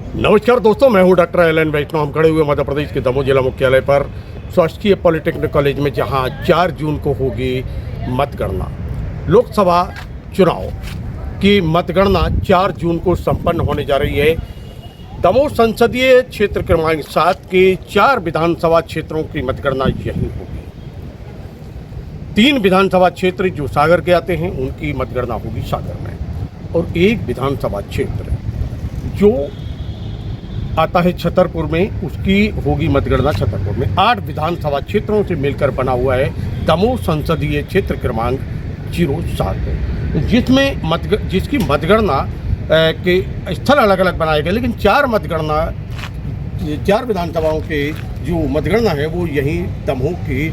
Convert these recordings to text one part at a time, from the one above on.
नमस्कार दोस्तों, मैं हूं डॉक्टर एल एन वैष्णव। हम खड़े हुए मध्य प्रदेश के दमोह जिला मुख्यालय पर शासकीय पॉलिटेक्निक कॉलेज में, जहां 4 जून को होगी मतगणना। लोकसभा चुनाव की मतगणना 4 जून को संपन्न होने जा रही है। दमोह संसदीय क्षेत्र क्रमांक 7 के 4 विधानसभा क्षेत्रों की मतगणना यहीं होगी। 3 विधानसभा क्षेत्र जो सागर के आते हैं, उनकी मतगणना होगी सागर में, और एक विधानसभा क्षेत्र जो आता है छतरपुर में, उसकी होगी मतगणना छतरपुर में। 8 विधानसभा क्षेत्रों से मिलकर बना हुआ है दमोह संसदीय क्षेत्र क्रमांक 07, जिसकी मतगणना के स्थल अलग अलग बनाए गए, लेकिन 4 विधानसभाओं के जो मतगणना है वो यहीं दमोह के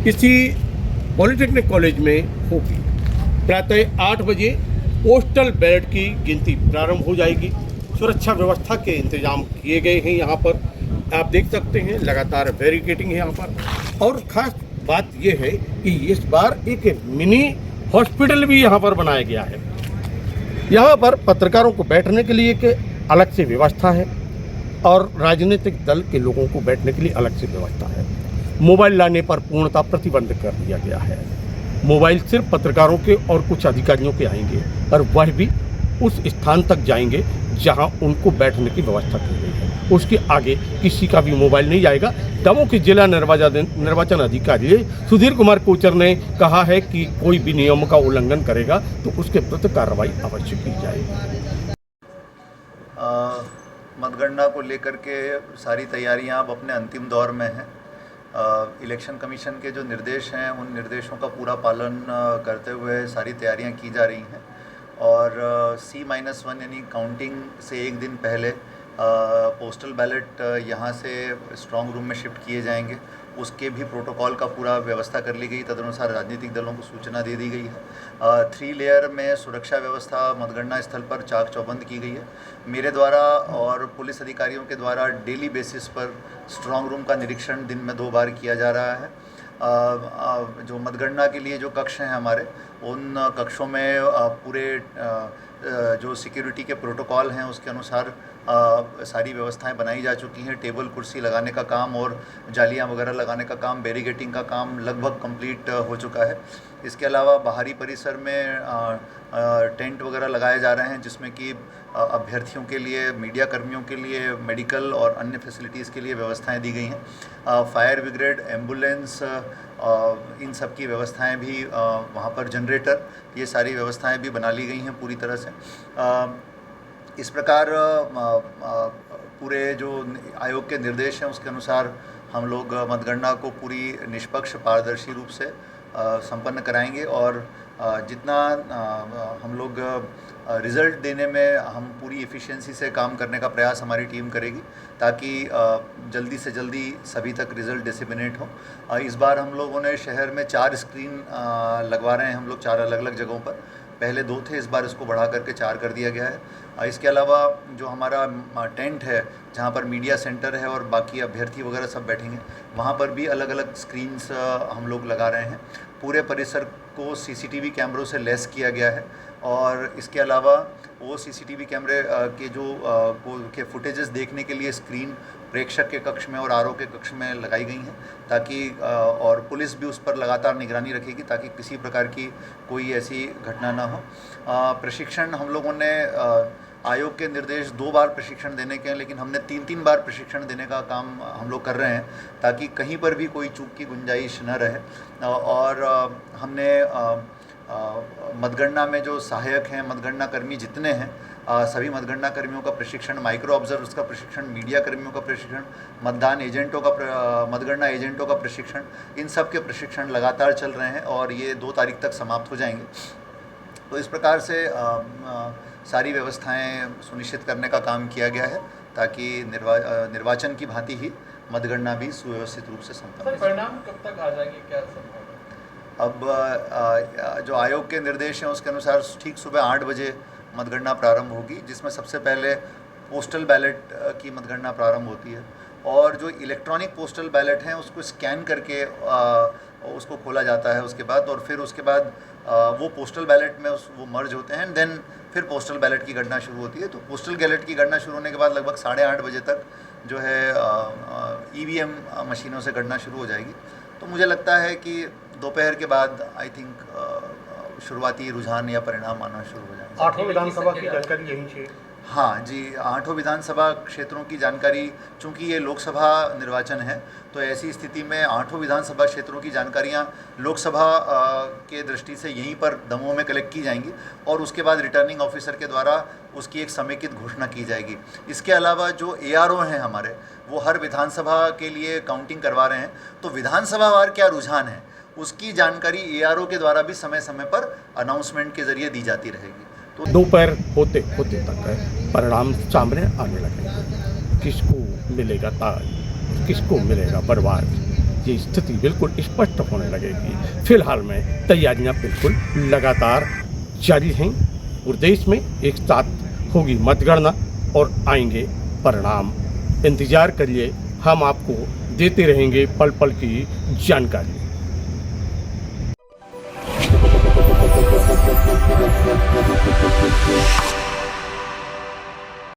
इसी पॉलिटेक्निक कॉलेज में होगी। प्रातः 8 बजे पोस्टल बैलेट की गिनती प्रारंभ हो जाएगी। सुरक्षा व्यवस्था के इंतजाम किए गए हैं। यहाँ पर आप देख सकते हैं लगातार बैरिकेडिंग है यहाँ पर। और ख़ास बात यह है कि इस बार एक मिनी हॉस्पिटल भी यहाँ पर बनाया गया है। यहाँ पर पत्रकारों को बैठने के लिए एक अलग से व्यवस्था है, और राजनीतिक दल के लोगों को बैठने के लिए अलग से व्यवस्था है। मोबाइल लाने पर पूर्णतः प्रतिबंध कर दिया गया है। मोबाइल सिर्फ पत्रकारों के और कुछ अधिकारियों के आएंगे, और वह भी उस स्थान तक जाएंगे जहां उनको बैठने की व्यवस्था की गई है। उसके आगे किसी का भी मोबाइल नहीं जाएगा। दमोह के जिला निर्वाचन अधिकारी सुधीर कुमार कोचर ने कहा है कि कोई भी नियमों का उल्लंघन करेगा तो उसके विरुद्ध कार्रवाई अवश्य की जाएगी। मतगणना को लेकर के सारी तैयारियां अब अपने अंतिम दौर में हैं। इलेक्शन कमीशन के जो निर्देश हैं, उन निर्देशों का पूरा पालन करते हुए सारी तैयारियां की जा रही हैं। और C-1 यानी काउंटिंग से एक दिन पहले पोस्टल बैलेट यहाँ से स्ट्रांग रूम में शिफ्ट किए जाएंगे। उसके भी प्रोटोकॉल का पूरा व्यवस्था कर ली गई। तदनुसार राजनीतिक दलों को सूचना दे दी गई है। 3 लेयर में सुरक्षा व्यवस्था मतगणना स्थल पर चाक चौबंद की गई है। मेरे द्वारा और पुलिस अधिकारियों के द्वारा डेली बेसिस पर स्ट्रांग रूम का निरीक्षण दिन में 2 बार किया जा रहा है। जो मतगणना के लिए जो कक्ष हैं हमारे, उन कक्षों में पूरे जो सिक्योरिटी के प्रोटोकॉल हैं उसके अनुसार सारी व्यवस्थाएं बनाई जा चुकी हैं। टेबल कुर्सी लगाने का काम और जालियां वगैरह लगाने का काम, बैरिकेडिंग का काम लगभग कंप्लीट हो चुका है। इसके अलावा बाहरी परिसर में टेंट वगैरह लगाए जा रहे हैं, जिसमें कि अभ्यर्थियों के लिए, मीडिया कर्मियों के लिए, मेडिकल और अन्य फैसिलिटीज़ के लिए व्यवस्थाएं दी गई हैं। फायर ब्रिगेड, एम्बुलेंस, इन सब की व्यवस्थाएं भी, वहाँ पर जनरेटर, ये सारी व्यवस्थाएं भी बना ली गई हैं पूरी तरह से। इस प्रकार पूरे जो आयोग के निर्देश हैं उसके अनुसार हम लोग मतगणना को पूरी निष्पक्ष पारदर्शी रूप से संपन्न कराएंगे। और जितना हम लोग रिज़ल्ट देने में हम पूरी एफिशिएंसी से काम करने का प्रयास हमारी टीम करेगी, ताकि जल्दी से जल्दी सभी तक रिज़ल्ट डिसेमिनेट हो। इस बार हम लोगों ने शहर में 4 स्क्रीन लगवा रहे हैं हम लोग 4 अलग अलग जगहों पर। पहले 2 थे, इस बार इसको बढ़ा करके 4 कर दिया गया है। इसके अलावा जो हमारा टेंट है, जहाँ पर मीडिया सेंटर है और बाकी अभ्यर्थी वगैरह सब बैठेंगे, वहाँ पर भी अलग अलग स्क्रीन्स हम लोग लगा रहे हैं। पूरे परिसर को CCTV कैमरों से लैस किया गया है। और इसके अलावा वो CCTV कैमरे के फुटेजेस देखने के लिए स्क्रीन प्रेक्षक के कक्ष में और RO के कक्ष में लगाई गई हैं, ताकि और पुलिस भी उस पर लगातार निगरानी रखेगी ताकि किसी प्रकार की कोई ऐसी घटना ना हो। प्रशिक्षण हम लोगों ने आयोग के निर्देश 2 बार प्रशिक्षण देने के हैं, लेकिन हमने 3-3 बार प्रशिक्षण देने का काम हम लोग कर रहे हैं, ताकि कहीं पर भी कोई चूक की गुंजाइश न रहे। और हमने मतगणना में जो सहायक हैं, मतगणना कर्मी जितने हैं, सभी मतगणना कर्मियों का प्रशिक्षण, माइक्रो ऑब्जर्वर्स का प्रशिक्षण, मीडिया कर्मियों का प्रशिक्षण, मतदान एजेंटों का मतगणना एजेंटों का प्रशिक्षण, इन सब के प्रशिक्षण लगातार चल रहे हैं और ये 2 तारीख तक समाप्त हो जाएंगे। तो इस प्रकार से सारी व्यवस्थाएं सुनिश्चित करने का काम किया गया है, ताकि निर्वाचन की भांति ही मतगणना भी सुव्यवस्थित रूप से संपन्न हो। परिणाम कब तक आ जाएंगे, क्या संभव है? अब जो आयोग के निर्देश हैं उसके अनुसार ठीक सुबह 8 बजे मतगणना प्रारंभ होगी, जिसमें सबसे पहले पोस्टल बैलेट की मतगणना प्रारंभ होती है। और जो इलेक्ट्रॉनिक पोस्टल बैलेट हैं उसको स्कैन करके उसको खोला जाता है उसके बाद, और फिर उसके बाद वो पोस्टल बैलेट में वो मर्ज होते हैं। एंड देन फिर पोस्टल बैलेट की गणना शुरू होती है। तो पोस्टल बैलेट की गणना शुरू होने के बाद लगभग 8:30 बजे तक जो है ईवीएम मशीनों से गणना शुरू हो जाएगी। तो मुझे लगता है कि दोपहर के बाद आई थिंक शुरुआती रुझान या परिणाम आना शुरू हो जाएंगे। 8 विधानसभा की जानकारी यहीं से। हाँ जी, 8 विधानसभा क्षेत्रों की जानकारी, चूंकि ये लोकसभा निर्वाचन है तो ऐसी स्थिति में 8 विधानसभा क्षेत्रों की जानकारियाँ लोकसभा के दृष्टि से यहीं पर दमोह में कलेक्ट की जाएंगी और उसके बाद रिटर्निंग ऑफिसर के द्वारा उसकी एक समेकित घोषणा की जाएगी। इसके अलावा जो ARO हैं हमारे, वो हर विधानसभा के लिए काउंटिंग करवा रहे हैं, तो विधानसभा वार क्या रुझान है उसकी जानकारी ARO के द्वारा भी समय समय पर अनाउंसमेंट के जरिए दी जाती रहेगी। तो दोपहर होते होते तक परिणाम सामने आने लगेंगे। किसको मिलेगा ताज, किसको मिलेगा बर्बाद, ये स्थिति बिल्कुल स्पष्ट होने लगेगी। फिलहाल में तैयारियां बिल्कुल लगातार जारी हैं और देश में एक साथ होगी मतगणना और आएंगे परिणाम। इंतजार करिए, हम आपको देते रहेंगे पल पल की जानकारी।